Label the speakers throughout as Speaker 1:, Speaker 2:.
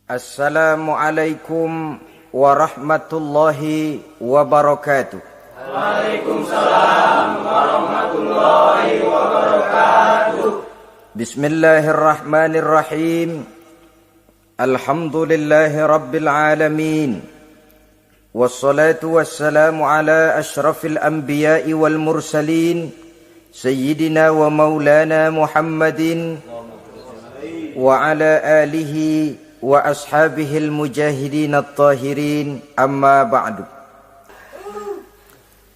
Speaker 1: Assalamualaikum warahmatullahi wabarakatuh.
Speaker 2: Waalaikumsalam warahmatullahi wabarakatuh.
Speaker 1: Bismillahirrahmanirrahim. Alhamdulillahi rabbil alamin. Wassalatu wassalamu ala ashrafil anbiya'i wal mursalin. Sayyidina wa maulana Muhammadin wa ala alihi wa ashabihil mujahidin at-tahirin, amma ba'du.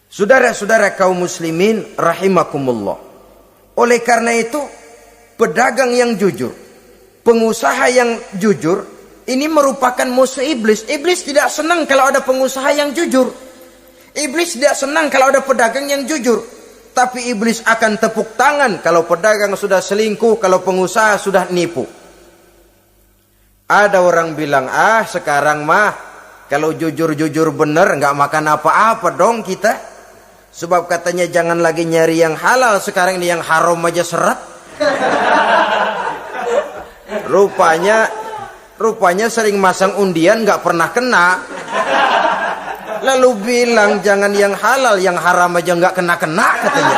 Speaker 1: Saudara-saudara kaum muslimin rahimakumullah. Oleh karena itu, pedagang yang jujur, pengusaha yang jujur, ini merupakan musuh iblis. Iblis tidak senang kalau ada pengusaha yang jujur. Iblis tidak senang kalau ada pedagang yang jujur. Tapi iblis akan tepuk tangan kalau pedagang sudah selingkuh, kalau pengusaha sudah nipu. Ada orang bilang, sekarang mah kalau jujur-jujur bener nggak makan apa-apa dong kita. Sebab katanya jangan lagi nyari yang halal, sekarang ini yang haram aja seret. Rupanya sering masang undian nggak pernah kena. Lalu bilang jangan yang halal, yang haram aja nggak kena-kena katanya.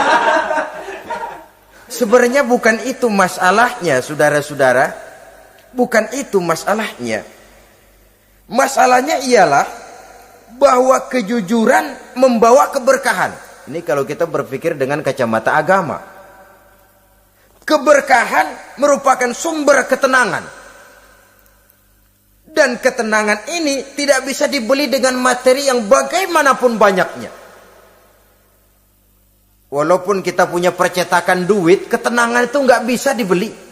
Speaker 1: Sebenarnya bukan itu masalahnya, saudara-saudara. Bukan itu masalahnya. Masalahnya ialah bahwa kejujuran membawa keberkahan. Ini kalau kita berpikir dengan kacamata agama. Keberkahan merupakan sumber ketenangan. Dan ketenangan ini tidak bisa dibeli dengan materi yang bagaimanapun banyaknya. Walaupun kita punya percetakan duit, ketenangan itu nggak bisa dibeli.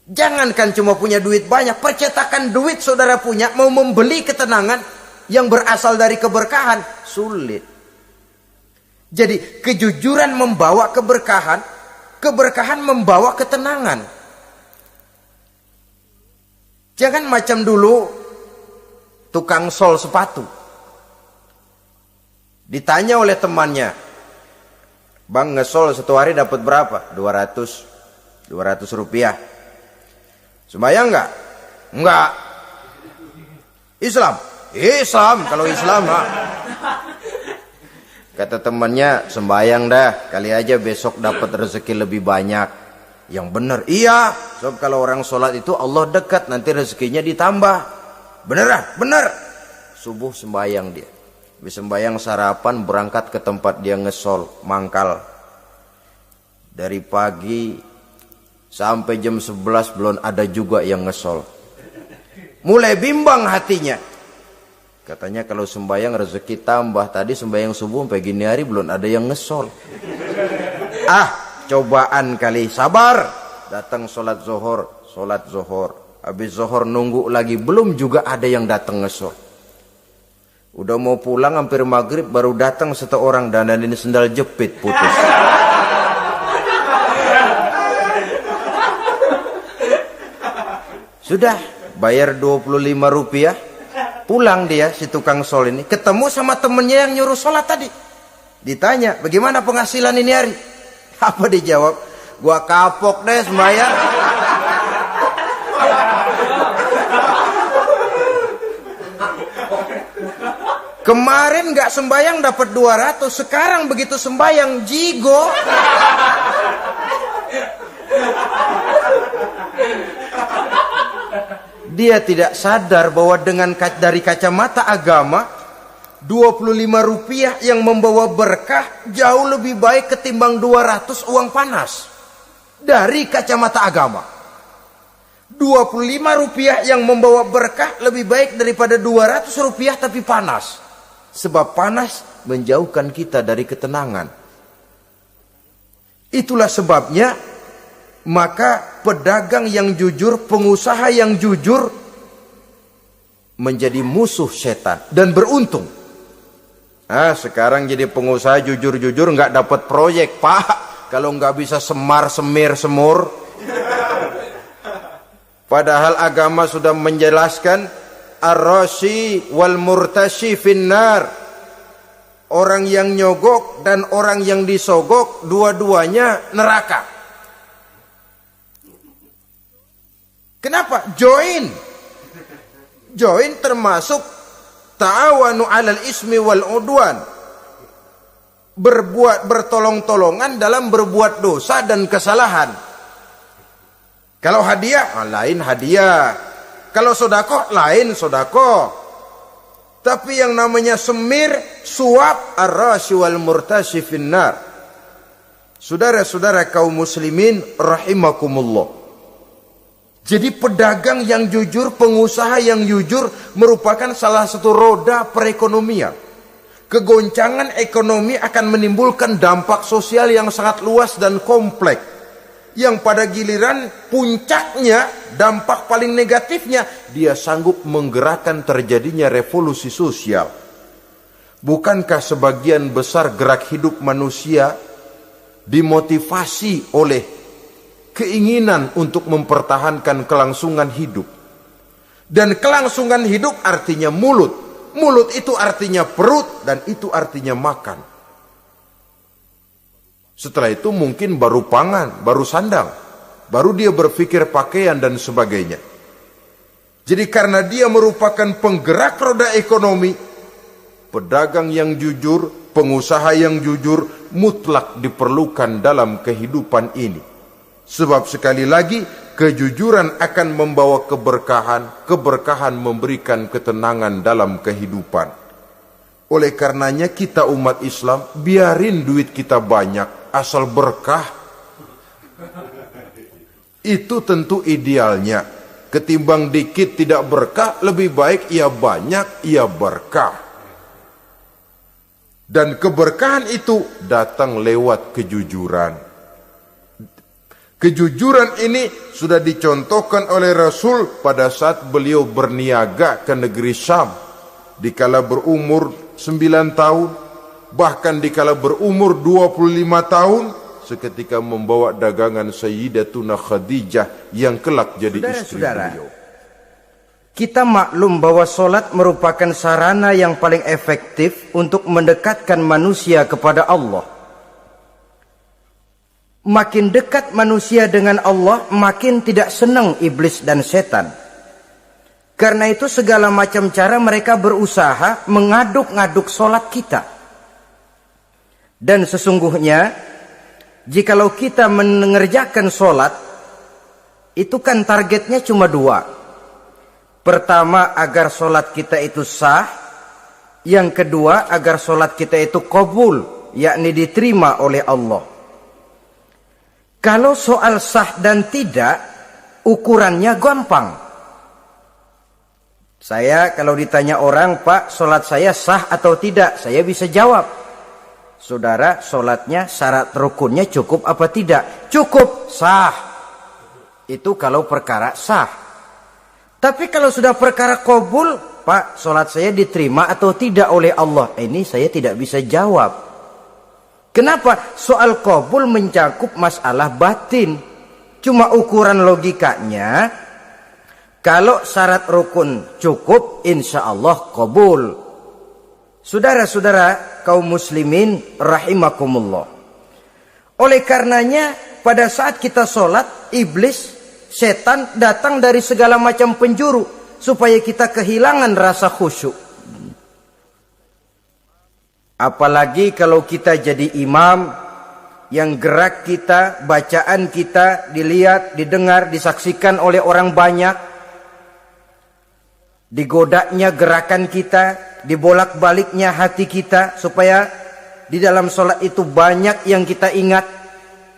Speaker 1: Jangankan cuma punya duit banyak, percetakan duit saudara punya, mau membeli ketenangan yang berasal dari keberkahan, sulit. Jadi kejujuran membawa keberkahan, keberkahan membawa ketenangan. Jangan macam dulu tukang sol sepatu. Ditanya oleh temannya, "Bang, ngesol satu hari dapat berapa?" 200 rupiah. Sembayang enggak? Enggak. Islam? Islam, kalau Islam Kata temannya, sembayang dah, kali aja besok dapat rezeki lebih banyak. Yang benar, iya. Sebab kalau orang sholat itu Allah dekat, nanti rezekinya ditambah. Beneran? Bener. Subuh sembayang dia. Habis sembayang sarapan, berangkat ke tempat dia ngesol, mangkal. Dari pagi sampai jam 11 belum ada juga yang ngesol. Mulai bimbang hatinya. Katanya kalau sembayang rezeki tambah. Tadi sembayang subuh sampai gini hari belum ada yang ngesol. Cobaan kali. Sabar. Datang sholat zuhur. Habis zuhur nunggu lagi. Belum juga ada yang datang ngesol. Udah mau pulang hampir maghrib baru datang satu orang. Dan ini sendal jepit putus. Sudah bayar 25 rupiah, pulang dia si tukang sol ini, ketemu sama temennya yang nyuruh sholat tadi. Ditanya, bagaimana penghasilan ini hari? Apa dijawab? Gua kapok deh sembahyang. Kemarin gak sembahyang dapat 200, sekarang begitu sembahyang jigo. Dia tidak sadar bahwa dengan dari kacamata agama 25 rupiah yang membawa berkah jauh lebih baik ketimbang 200 uang panas. Dari kacamata agama 25 rupiah yang membawa berkah lebih baik daripada 200 rupiah tapi panas. Sebab panas menjauhkan kita dari ketenangan. Itulah sebabnya maka pedagang yang jujur, pengusaha yang jujur menjadi musuh setan dan beruntung. Sekarang jadi pengusaha jujur-jujur nggak dapat proyek, Pak. Kalau nggak bisa semur. Padahal agama sudah menjelaskan ar-rashi wal murtashi finnar. Orang yang nyogok dan orang yang disogok dua-duanya neraka. Kenapa? Join. Join termasuk ta'awanu 'alal ismi wal udwan. Bertolong-tolongan dalam berbuat dosa dan kesalahan. Kalau hadiah, lain hadiah. Kalau sedekah, lain sedekah. Tapi yang namanya semir, suap, ar-rashi wal murtashi finnar. Saudara-saudara kaum muslimin rahimakumullah. Jadi pedagang yang jujur, pengusaha yang jujur merupakan salah satu roda perekonomian. Kegoncangan ekonomi akan menimbulkan dampak sosial yang sangat luas dan kompleks. Yang pada giliran puncaknya, dampak paling negatifnya, dia sanggup menggerakkan terjadinya revolusi sosial. Bukankah sebagian besar gerak hidup manusia dimotivasi oleh keinginan untuk mempertahankan kelangsungan hidup? Dan kelangsungan hidup artinya mulut. Mulut itu artinya perut dan itu artinya makan. Setelah itu mungkin baru pangan, baru sandang. Baru dia berpikir pakaian dan sebagainya. Jadi karena dia merupakan penggerak roda ekonomi, pedagang yang jujur, pengusaha yang jujur mutlak diperlukan dalam kehidupan ini. Sebab sekali lagi kejujuran akan membawa keberkahan, keberkahan memberikan ketenangan dalam kehidupan. Oleh karenanya kita umat Islam biarin duit kita banyak asal berkah. Itu tentu idealnya. Ketimbang dikit tidak berkah, lebih baik ia banyak, ia berkah. Dan keberkahan itu datang lewat kejujuran. Kejujuran ini sudah dicontohkan oleh Rasul pada saat beliau berniaga ke negeri Syam. Dikala berumur 9 tahun, bahkan dikala berumur 25 tahun, seketika membawa dagangan Sayyidatuna Khadijah yang kelak jadi istri beliau.
Speaker 3: Kita maklum bahwa solat merupakan sarana yang paling efektif untuk mendekatkan manusia kepada Allah. Makin dekat manusia dengan Allah, makin tidak senang iblis dan setan. Karena itu segala macam cara mereka berusaha mengaduk-ngaduk solat kita. Dan sesungguhnya, jikalau kita mengerjakan solat, itu kan targetnya cuma 2. Pertama, agar solat kita itu sah. Yang kedua, agar solat kita itu qabul, yakni diterima oleh Allah. Kalau soal sah dan tidak, ukurannya gampang. Saya kalau ditanya orang, Pak, solat saya sah atau tidak? Saya bisa jawab. Saudara, solatnya syarat rukunnya cukup apa tidak? Cukup, sah. Itu kalau perkara sah. Tapi kalau sudah perkara qabul, Pak, solat saya diterima atau tidak oleh Allah? Ini saya tidak bisa jawab. Kenapa? Soal qabul mencakup masalah batin. Cuma ukuran logikanya, kalau syarat rukun cukup, insya Allah qabul. Saudara-saudara kaum muslimin rahimakumullah. Oleh karenanya, pada saat kita sholat, iblis, setan datang dari segala macam penjuru supaya kita kehilangan rasa khusyuk. Apalagi kalau kita jadi imam yang gerak kita, bacaan kita dilihat, didengar, disaksikan oleh orang banyak. Digodanya gerakan kita, dibolak-baliknya hati kita supaya di dalam sholat itu banyak yang kita ingat,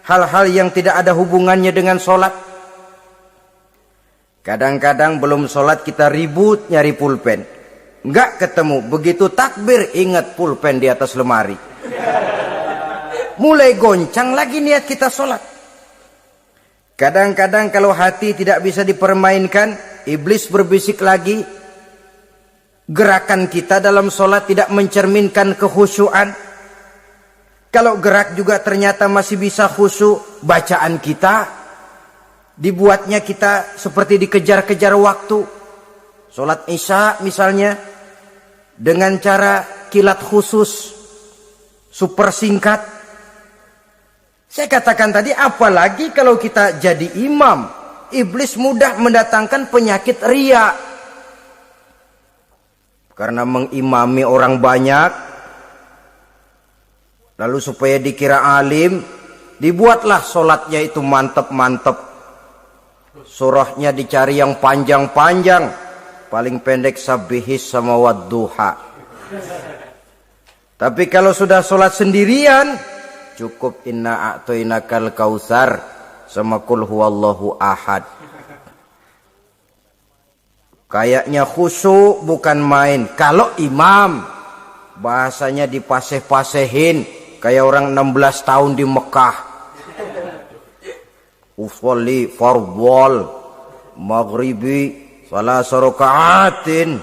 Speaker 3: hal-hal yang tidak ada hubungannya dengan sholat. Kadang-kadang belum sholat kita ribut nyari pulpen. Enggak ketemu, begitu takbir ingat pulpen di atas lemari. Mulai goncang lagi niat kita sholat. Kadang-kadang kalau hati tidak bisa dipermainkan, iblis berbisik lagi. Gerakan kita dalam sholat tidak mencerminkan kekhusyuan. Kalau gerak juga ternyata masih bisa khusyuk, bacaan kita dibuatnya kita seperti dikejar-kejar waktu. Sholat Isya misalnya, dengan cara kilat khusus, super singkat. Saya katakan tadi, apalagi kalau kita jadi imam, iblis mudah mendatangkan penyakit riya. karena mengimami orang banyak. Lalu supaya dikira alim, dibuatlah solatnya itu mantep-mantep. Surahnya dicari yang panjang-panjang, paling pendek sabihis sama wadduha. Tapi kalau sudah solat sendirian, cukup inna a'toinakal kautsar sama kul huwallahu ahad. Kayaknya khusyuk bukan main. Kalau imam, bahasanya dipaseh-pasehin kayak orang 16 tahun di Mekah. Usolli fardhol maghribi salah rakaatin